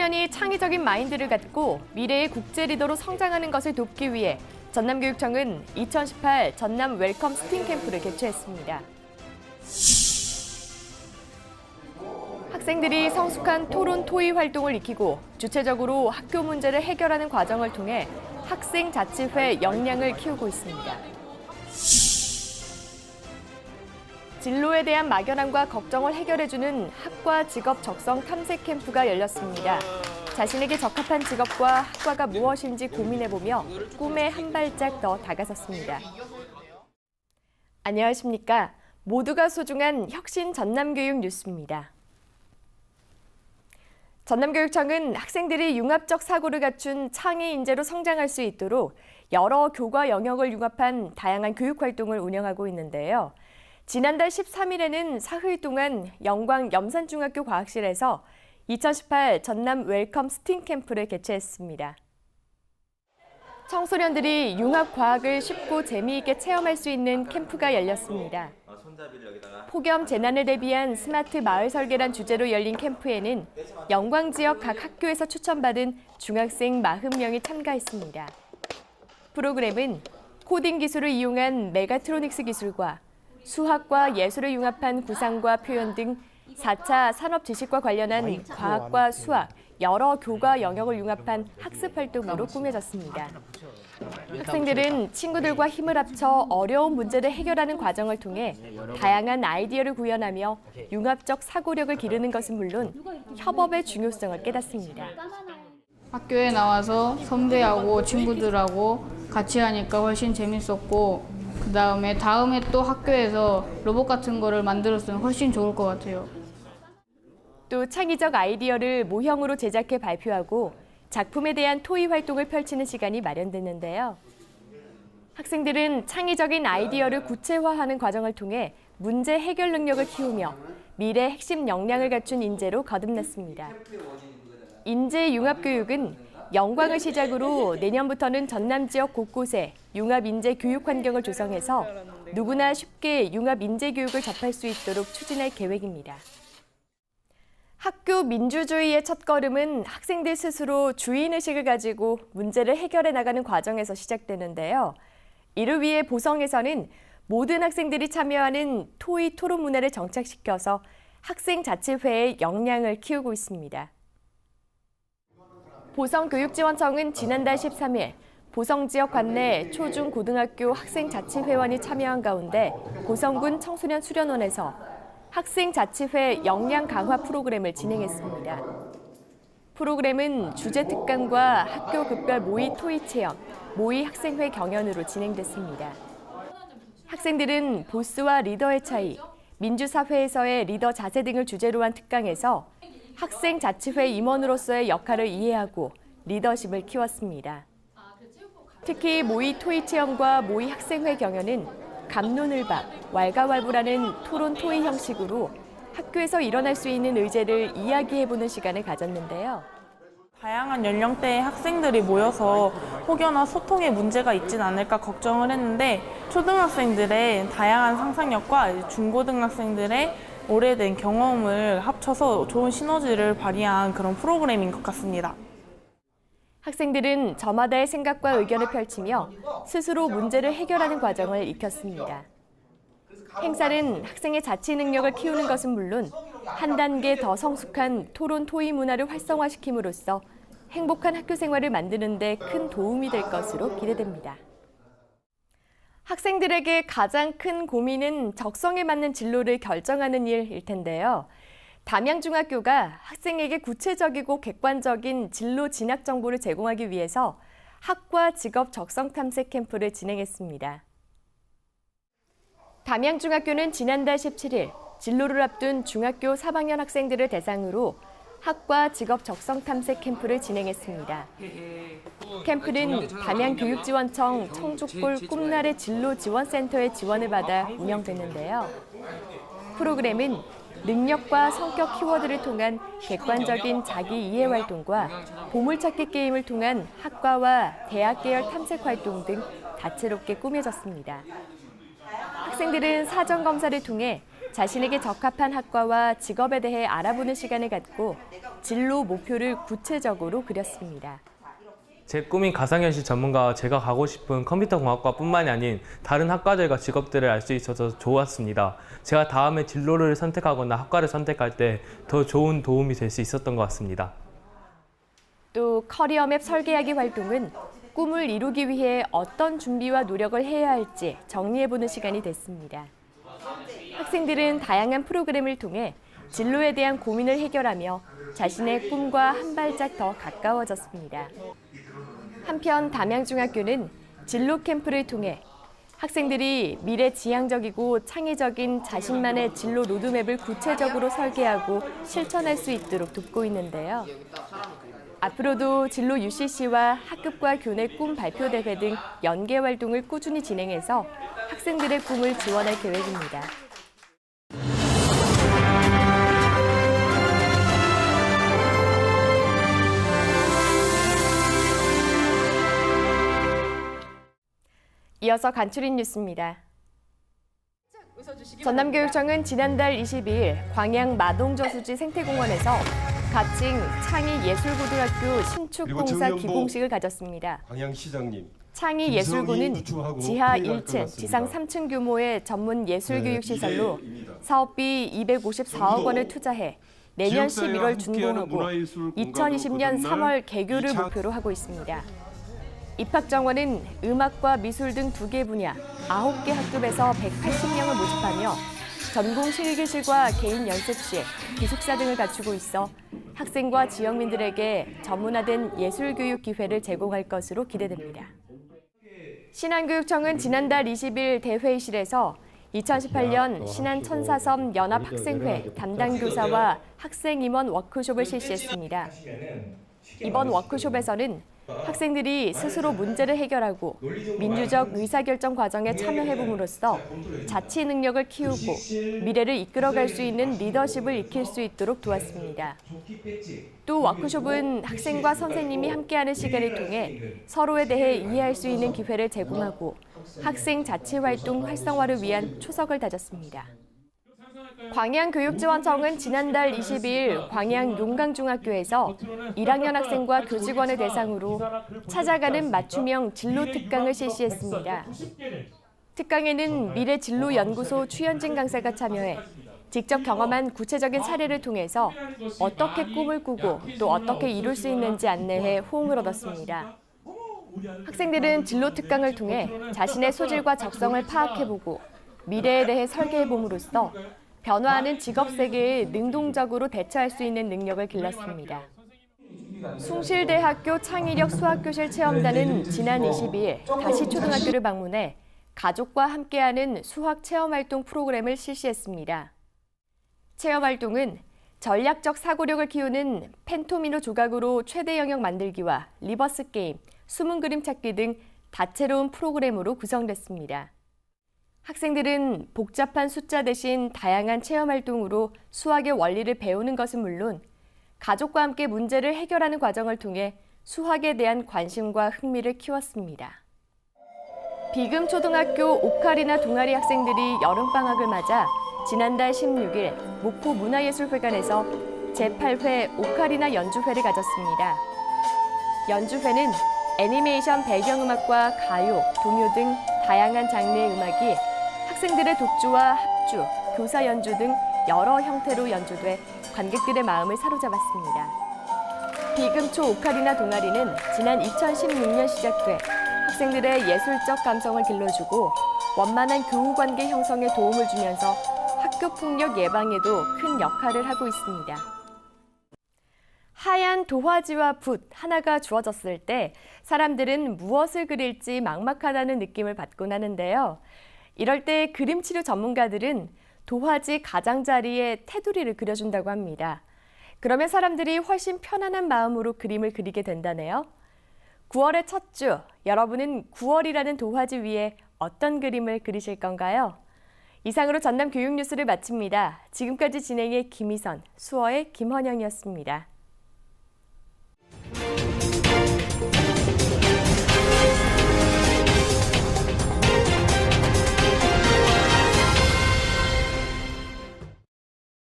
청소년이 창의적인 마인드를 갖고 미래의 국제 리더로 성장하는 것을 돕기 위해 전남교육청은 2018 전남 웰컴 스팅 캠프를 개최했습니다. 학생들이 성숙한 토론 토의 활동을 익히고 주체적으로 학교 문제를 해결하는 과정을 통해 학생 자치회 역량을 키우고 있습니다. 진로에 대한 막연함과 걱정을 해결해주는 학과 직업 적성 탐색 캠프가 열렸습니다. 자신에게 적합한 직업과 학과가 무엇인지 고민해보며 꿈에 한 발짝 더 다가섰습니다. 안녕하십니까. 모두가 소중한 혁신 전남교육 뉴스입니다. 전남교육청은 학생들이 융합적 사고를 갖춘 창의 인재로 성장할 수 있도록 여러 교과 영역을 융합한 다양한 교육 활동을 운영하고 있는데요. 지난달 13일에는 사흘 동안 영광 염산중학교 과학실에서 2018 전남 웰컴 스팅 캠프를 개최했습니다. 청소년들이 융합과학을 쉽고 재미있게 체험할 수 있는 캠프가 열렸습니다. 폭염 재난을 대비한 스마트 마을 설계란 주제로 열린 캠프에는 영광 지역 각 학교에서 추천받은 중학생 40명이 참가했습니다. 프로그램은 코딩 기술을 이용한 메가트로닉스 기술과 수학과 예술을 융합한 구상과 표현 등 4차 산업 지식과 관련한 과학과 수학, 여러 교과 영역을 융합한 학습 활동으로 꾸며졌습니다. 학생들은 친구들과 힘을 합쳐 어려운 문제를 해결하는 과정을 통해 다양한 아이디어를 구현하며 융합적 사고력을 기르는 것은 물론 협업의 중요성을 깨닫습니다. 학교에 나와서 선배하고 친구들하고 같이 하니까 훨씬 재밌었고 다음에 또 학교에서 로봇 같은 거를 만들었으면 훨씬 좋을 것 같아요. 또 창의적 아이디어를 모형으로 제작해 발표하고 작품에 대한 토의 활동을 펼치는 시간이 마련됐는데요. 학생들은 창의적인 아이디어를 구체화하는 과정을 통해 문제 해결 능력을 키우며 미래 핵심 역량을 갖춘 인재로 거듭났습니다. 인재 융합 교육은 영광을 시작으로 내년부터는 전남 지역 곳곳에 융합 인재 교육 환경을 조성해서 누구나 쉽게 융합 인재 교육을 접할 수 있도록 추진할 계획입니다. 학교 민주주의의 첫걸음은 학생들 스스로 주인의식을 가지고 문제를 해결해 나가는 과정에서 시작되는데요. 이를 위해 보성에서는 모든 학생들이 참여하는 토의 토론 문화를 정착시켜서 학생 자치회의 역량을 키우고 있습니다. 보성교육지원청은 지난달 13일 보성 지역 관내 초중 고등학교 학생자치회원이 참여한 가운데 보성군 청소년 수련원에서 학생자치회 역량 강화 프로그램을 진행했습니다. 프로그램은 주제 특강과 학교 급별 모의 토의 체험, 모의 학생회 경연으로 진행됐습니다. 학생들은 보스와 리더의 차이, 민주사회에서의 리더 자세 등을 주제로 한 특강에서 학생자치회 임원으로서의 역할을 이해하고 리더십을 키웠습니다. 특히 모의 토의 체험과 모의 학생회 경연은 갑론을박, 왈가왈부라는 토론 토의 형식으로 학교에서 일어날 수 있는 의제를 이야기해보는 시간을 가졌는데요. 다양한 연령대의 학생들이 모여서 혹여나 소통에 문제가 있진 않을까 걱정을 했는데 초등학생들의 다양한 상상력과 중고등학생들의 오래된 경험을 합쳐서 좋은 시너지를 발휘한 그런 프로그램인 것 같습니다. 학생들은 저마다의 생각과 의견을 펼치며 스스로 문제를 해결하는 과정을 익혔습니다. 행사는 학생의 자치 능력을 키우는 것은 물론 한 단계 더 성숙한 토론 토의 문화를 활성화시킴으로써 행복한 학교 생활을 만드는 데 큰 도움이 될 것으로 기대됩니다. 학생들에게 가장 큰 고민은 적성에 맞는 진로를 결정하는 일일 텐데요. 담양중학교가 학생에게 구체적이고 객관적인 진로 진학 정보를 제공하기 위해서 학과 직업 적성 탐색 캠프를 진행했습니다. 담양중학교는 지난달 17일 진로를 앞둔 중학교 3학년 학생들을 대상으로 학과 직업 적성 탐색 캠프를 진행했습니다. 캠프는 담양교육지원청 청족골 꿈나래 진로지원센터의 지원을 받아 운영됐는데요. 프로그램은 능력과 성격 키워드를 통한 객관적인 자기 이해 활동과 보물찾기 게임을 통한 학과와 대학 계열 탐색 활동 등 다채롭게 꾸며졌습니다. 학생들은 사전 검사를 통해 자신에게 적합한 학과와 직업에 대해 알아보는 시간을 갖고 진로 목표를 구체적으로 그렸습니다. 제 꿈인 가상현실 전문가와 제가 가고 싶은 컴퓨터공학과뿐만이 아닌 다른 학과들과 직업들을 알 수 있어서 좋았습니다. 제가 다음에 진로를 선택하거나 학과를 선택할 때 더 좋은 도움이 될 수 있었던 것 같습니다. 또 커리어맵 설계하기 활동은 꿈을 이루기 위해 어떤 준비와 노력을 해야 할지 정리해보는 시간이 됐습니다. 학생들은 다양한 프로그램을 통해 진로에 대한 고민을 해결하며 자신의 꿈과 한 발짝 더 가까워졌습니다. 한편 담양중학교는 진로 캠프를 통해 학생들이 미래지향적이고 창의적인 자신만의 진로 로드맵을 구체적으로 설계하고 실천할 수 있도록 돕고 있는데요. 앞으로도 진로 UCC와 학급과 교내 꿈 발표대회 등 연계 활동을 꾸준히 진행해서 학생들의 꿈을 지원할 계획입니다. 이어서 간추린 뉴스입니다. 전남교육청은 지난달 22일 광양 마동저수지 생태공원에서 가칭 창의예술고등학교 신축공사 기공식을 가졌습니다. 광양시장님. 창의예술고는 지하 1층, 지상 3층 규모의 전문 예술교육시설로 사업비 254억 원을 투자해 내년 11월 준공하고 2020년 3월 개교를 목표로 하고 있습니다. 입학 정원은 음악과 미술 등 2개 분야, 9개 학급에서 180명을 모집하며 전공 실기실과 개인 연습실, 기숙사 등을 갖추고 있어 학생과 지역민들에게 전문화된 예술교육 기회를 제공할 것으로 기대됩니다. 신안교육청은 지난달 20일 대회의실에서 2018년 신안천사섬 연합학생회 담당 교사와 학생 임원 워크숍을 실시했습니다. 이번 워크숍에서는 학생들이 스스로 문제를 해결하고 민주적 의사결정 과정에 참여해봄으로써 자치 능력을 키우고 미래를 이끌어갈 수 있는 리더십을 익힐 수 있도록 도왔습니다. 또 워크숍은 학생과 선생님이 함께하는 시간을 통해 서로에 대해 이해할 수 있는 기회를 제공하고 학생 자치활동 활성화를 위한 초석을 다졌습니다. 광양교육지원청은 지난달 22일 광양 용강중학교에서 1학년 학생과 교직원을 대상으로 찾아가는 맞춤형 진로 특강을 실시했습니다. 특강에는 미래진로연구소 추현진 강사가 참여해 직접 경험한 구체적인 사례를 통해서 어떻게 꿈을 꾸고 또 어떻게 이룰 수 있는지 안내해 호응을 얻었습니다. 학생들은 진로 특강을 통해 자신의 소질과 적성을 파악해보고 미래에 대해 설계해봄으로써 변화하는 직업 세계에 능동적으로 대처할 수 있는 능력을 길렀습니다. 숭실대학교 창의력 수학교실 체험단은 지난 22일 다시 초등학교를 방문해 가족과 함께하는 수학 체험활동 프로그램을 실시했습니다. 체험활동은 전략적 사고력을 키우는 펜토미노 조각으로 최대 영역 만들기와 리버스 게임, 숨은 그림 찾기 등 다채로운 프로그램으로 구성됐습니다. 학생들은 복잡한 숫자 대신 다양한 체험 활동으로 수학의 원리를 배우는 것은 물론 가족과 함께 문제를 해결하는 과정을 통해 수학에 대한 관심과 흥미를 키웠습니다. 비금초등학교 오카리나 동아리 학생들이 여름방학을 맞아 지난달 16일 목포 문화예술회관에서 제8회 오카리나 연주회를 가졌습니다. 연주회는 애니메이션 배경음악과 가요, 동요 등 다양한 장르의 음악이 학생들의 독주와 합주, 교사 연주 등 여러 형태로 연주돼 관객들의 마음을 사로잡았습니다. 비금초 오카리나 동아리는 지난 2016년 시작돼 학생들의 예술적 감성을 길러주고 원만한 교우관계 형성에 도움을 주면서 학교 폭력 예방에도 큰 역할을 하고 있습니다. 하얀 도화지와 붓 하나가 주어졌을 때 사람들은 무엇을 그릴지 막막하다는 느낌을 받곤 하는데요. 이럴 때 그림치료 전문가들은 도화지 가장자리에 테두리를 그려준다고 합니다. 그러면 사람들이 훨씬 편안한 마음으로 그림을 그리게 된다네요. 9월의 첫 주, 여러분은 9월이라는 도화지 위에 어떤 그림을 그리실 건가요? 이상으로 전남 교육뉴스를 마칩니다. 지금까지 진행의 김희선, 수어의 김헌영이었습니다.